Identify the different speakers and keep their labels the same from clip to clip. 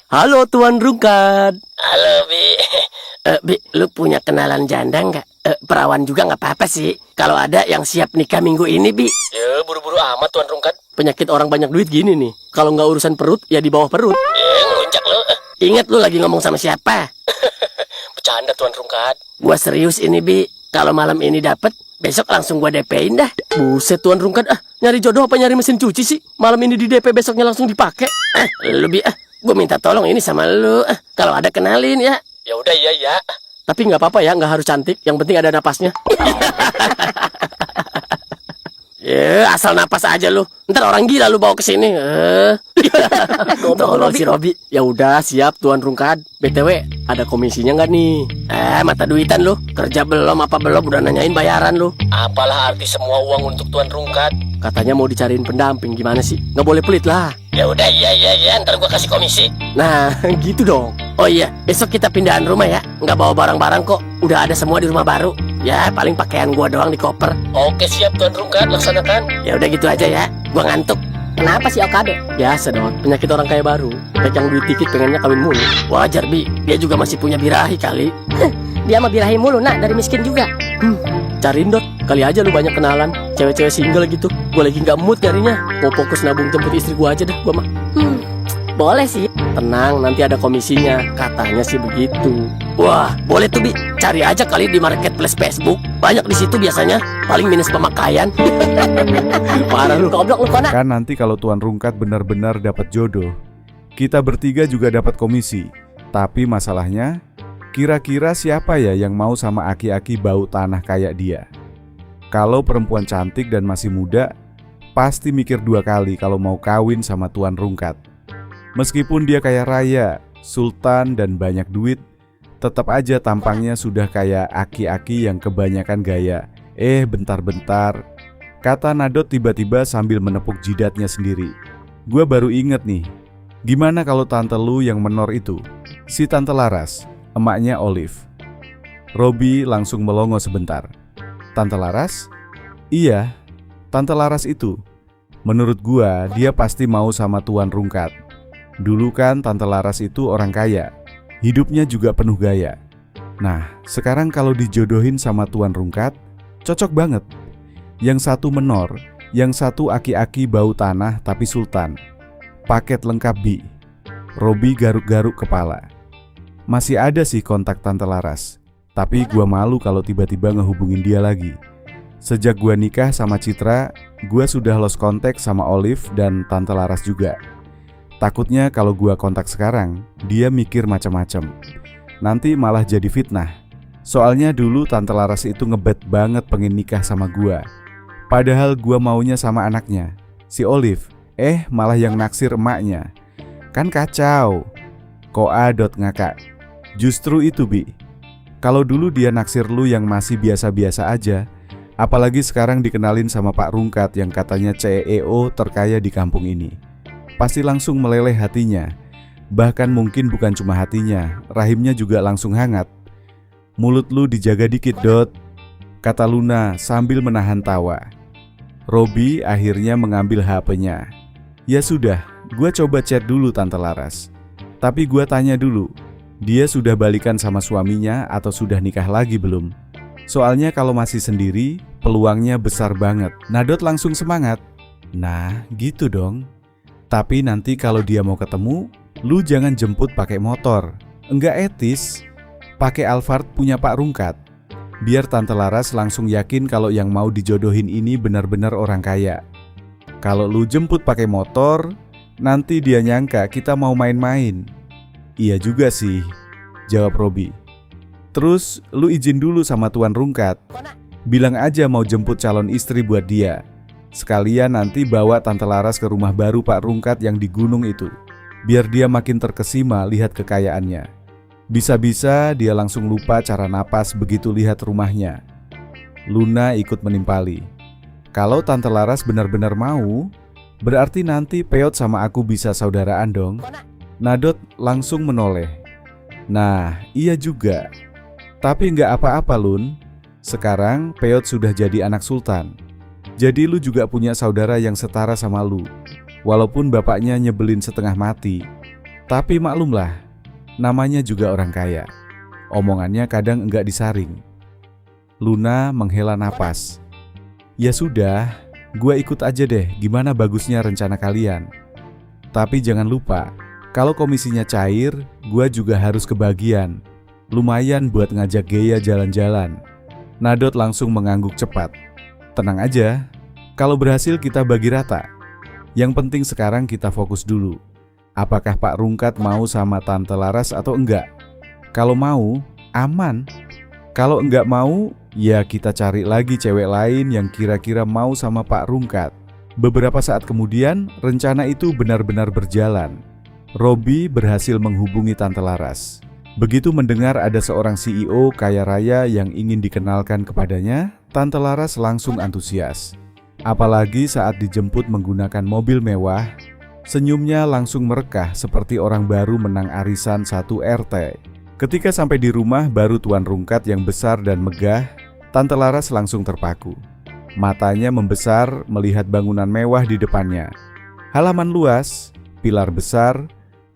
Speaker 1: Halo Tuan Rungkat.
Speaker 2: Halo, Bi.
Speaker 1: Bi, lu punya kenalan janda nggak? Perawan juga nggak apa-apa sih. Kalau ada yang siap nikah minggu ini, Bi.
Speaker 2: Ya, buru-buru amat, Tuan Rungkat.
Speaker 1: Penyakit orang banyak duit gini nih. Kalau nggak urusan perut, ya di bawah perut.
Speaker 2: Ngelunjak lo.
Speaker 1: Ingat lu lagi ngomong sama siapa?
Speaker 2: Bercanda, Tuan Rungkat.
Speaker 1: Gua serius ini, Bi. Kalau malam ini dapet, besok langsung gua DP-in dah. Buset Tuan Rungkat, nyari jodoh apa nyari mesin cuci sih? Malam ini di DP, besoknya langsung dipakai. Lu Bi, gua minta tolong ini sama lu. Kalau ada kenalin ya.
Speaker 2: Ya udah, iya.
Speaker 1: Tapi nggak apa-apa ya, nggak harus cantik. Yang penting ada napasnya. Ya, asal napas aja lu. Ntar orang gila lu bawa ke sini. Tolong si Robi. Ya udah, siap Tuan Rungkat. BTW, ada komisinya nggak nih? Mata duitan lu. Kerja belum apa belum udah nanyain bayaran lu.
Speaker 2: Apalah arti semua uang untuk Tuan Rungkat?
Speaker 1: Katanya mau dicariin pendamping, gimana sih? Nggak boleh pelit lah.
Speaker 2: Ya udah, iya. Ntar gua kasih komisi.
Speaker 1: Nah, gitu dong. Oh iya, besok kita pindahan rumah ya. Nggak bawa barang-barang kok. Udah ada semua di rumah baru. Ya, paling pakaian gua doang di koper.
Speaker 2: Oke, siap Tuan Rungkat, laksanakan.
Speaker 1: Ya udah gitu aja ya. Gua ngantuk.
Speaker 3: Kenapa sih Okado?
Speaker 1: Biasa dong, penyakit orang kaya baru. Baik yang duit dikit pengennya kawin mulu. Wajar, Bi. Dia juga masih punya birahi kali.
Speaker 3: Dia mah birahi mulu, nak, dari miskin juga.
Speaker 1: Cariin Dot, kali aja lu banyak kenalan cewek-cewek single gitu. Gue lagi nggak mood nyarinya. Mau fokus nabung jemput istri gue aja dah, gue mah.
Speaker 3: Boleh sih.
Speaker 1: Tenang, nanti ada komisinya. Katanya sih begitu. Wah, boleh tuh Bi. Cari aja kali di marketplace Facebook. Banyak di situ biasanya. Paling minus pemakaian. Parah lu.
Speaker 3: Goblok lu kona.
Speaker 4: Kan nanti kalau Tuan Rungkat benar-benar dapat jodoh, kita bertiga juga dapat komisi. Tapi masalahnya, kira-kira siapa ya yang mau sama aki-aki bau tanah kayak dia? Kalau perempuan cantik dan masih muda, pasti mikir dua kali kalau mau kawin sama Tuan Rungkat. Meskipun dia kaya raya, sultan dan banyak duit, tetap aja tampangnya sudah kayak aki-aki yang kebanyakan gaya. Bentar-bentar, kata Nadot tiba-tiba sambil menepuk jidatnya sendiri. Gua baru inget nih, gimana kalau tante lu yang menor itu? Si Tante Laras, emaknya Olive. Robi langsung melongo sebentar. Tante Laras? Iya, Tante Laras itu. Menurut gua, dia pasti mau sama Tuan Rungkat. Dulu kan Tante Laras itu orang kaya, hidupnya juga penuh gaya. Nah, sekarang kalau dijodohin sama Tuan Rungkat, cocok banget. Yang satu menor, yang satu aki-aki bau tanah tapi sultan. Paket lengkap Bi. Robi garuk-garuk kepala. Masih ada sih kontak Tante Laras, tapi gua malu kalau tiba-tiba ngehubungin dia lagi. Sejak gua nikah sama Citra, gua sudah lost contact sama Olive dan Tante Laras juga. Takutnya kalau gua kontak sekarang, dia mikir macam-macam. Nanti malah jadi fitnah. Soalnya dulu Tante Laras itu ngebet banget pengen nikah sama gua. Padahal gua maunya sama anaknya, si Olive. Malah yang naksir emaknya. Kan kacau. Koa ngakak. Justru itu Bi. Kalau dulu dia naksir lu yang masih biasa-biasa aja, apalagi sekarang dikenalin sama Pak Rungkat yang katanya CEO terkaya di kampung ini, pasti langsung meleleh hatinya. Bahkan mungkin bukan cuma hatinya, rahimnya juga langsung hangat. Mulut lu dijaga dikit Dot, kata Luna sambil menahan tawa. Robi akhirnya mengambil HP-nya. Ya sudah, gua coba chat dulu Tante Laras. Tapi gua tanya dulu, dia sudah balikan sama suaminya atau sudah nikah lagi belum? Soalnya kalau masih sendiri, peluangnya besar banget. Nadot langsung semangat. Nah, gitu dong. Tapi nanti kalau dia mau ketemu, lu jangan jemput pakai motor. Enggak etis. Pakai Alphard punya Pak Rungkat. Biar Tante Laras langsung yakin kalau yang mau dijodohin ini benar-benar orang kaya. Kalau lu jemput pakai motor, nanti dia nyangka kita mau main-main. Iya juga sih, jawab Robi. Terus lu izin dulu sama Tuan Rungkat. Bilang aja mau jemput calon istri buat dia. Sekalian nanti bawa Tante Laras ke rumah baru Pak Rungkat yang di gunung itu. Biar dia makin terkesima lihat kekayaannya. Bisa-bisa dia langsung lupa cara napas begitu lihat rumahnya. Luna ikut menimpali. Kalau Tante Laras benar-benar mau, berarti nanti Peot sama aku bisa saudaraan dong. Nadot langsung menoleh. Nah, iya juga. Tapi nggak apa-apa Lun. Sekarang Peot sudah jadi anak sultan. Jadi lu juga punya saudara yang setara sama lu. Walaupun bapaknya nyebelin setengah mati. Tapi maklumlah, namanya juga orang kaya. Omongannya kadang enggak disaring. Luna menghela napas. Ya sudah, gua ikut aja deh gimana bagusnya rencana kalian. Tapi jangan lupa, kalau komisinya cair, gua juga harus kebagian. Lumayan buat ngajak Gea jalan-jalan. Nadot langsung mengangguk cepat. Tenang aja, kalau berhasil kita bagi rata. Yang penting sekarang kita fokus dulu. Apakah Pak Rungkat mau sama Tante Laras atau enggak? Kalau mau, aman. Kalau enggak mau, ya kita cari lagi cewek lain yang kira-kira mau sama Pak Rungkat. Beberapa saat kemudian, rencana itu benar-benar berjalan. Robi berhasil menghubungi Tante Laras. Begitu mendengar ada seorang CEO kaya raya yang ingin dikenalkan kepadanya, Tante Laras langsung antusias. Apalagi saat dijemput menggunakan mobil mewah, senyumnya langsung merekah seperti orang baru menang arisan 1 RT. Ketika sampai di rumah baru Tuan Rungkat yang besar dan megah, Tante Laras langsung terpaku. Matanya membesar melihat bangunan mewah di depannya. Halaman luas, pilar besar,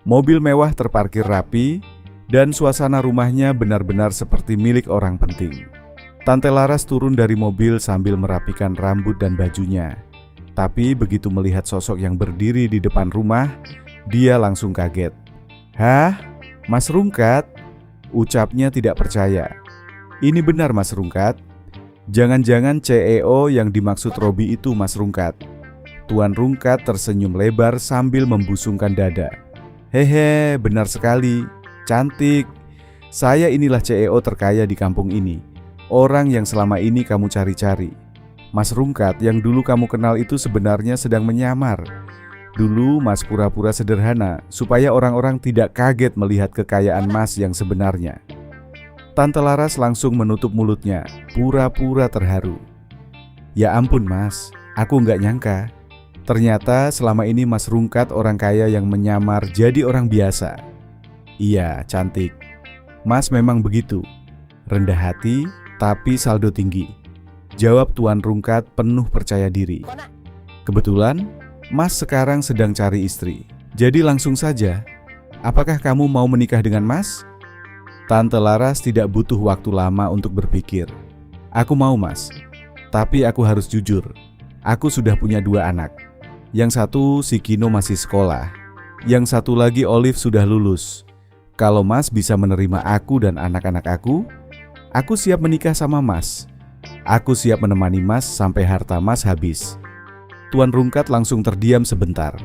Speaker 4: mobil mewah terparkir rapi, dan suasana rumahnya benar-benar seperti milik orang penting. Tante Laras turun dari mobil sambil merapikan rambut dan bajunya. Tapi begitu melihat sosok yang berdiri di depan rumah, dia langsung kaget. "Hah? Mas Rungkat?" Ucapnya tidak percaya. "Ini benar Mas Rungkat? Jangan-jangan CEO yang dimaksud Robi itu Mas Rungkat?" Tuan Rungkat tersenyum lebar sambil membusungkan dada. "Hehe, benar sekali. Cantik. Saya inilah CEO terkaya di kampung ini. Orang yang selama ini kamu cari-cari. Mas Rungkat yang dulu kamu kenal itu sebenarnya sedang menyamar. Dulu Mas pura-pura sederhana supaya orang-orang tidak kaget melihat kekayaan Mas yang sebenarnya." Tante Laras langsung menutup mulutnya, pura-pura terharu. "Ya ampun Mas, aku nggak nyangka. Ternyata selama ini Mas Rungkat orang kaya yang menyamar jadi orang biasa." "Iya, cantik. Mas memang begitu. Rendah hati, tapi saldo tinggi," jawab Tuan Rungkat penuh percaya diri. "Kebetulan, Mas sekarang sedang cari istri. Jadi langsung saja, apakah kamu mau menikah dengan Mas?" Tante Laras tidak butuh waktu lama untuk berpikir. "Aku mau Mas, tapi aku harus jujur. Aku sudah punya 2 anak. Yang satu si Kino masih sekolah. Yang satu lagi Olive sudah lulus. Kalau Mas bisa menerima aku dan anak-anak aku siap menikah sama Mas. Aku siap menemani Mas sampai harta Mas habis." Tuan Rungkat langsung terdiam sebentar.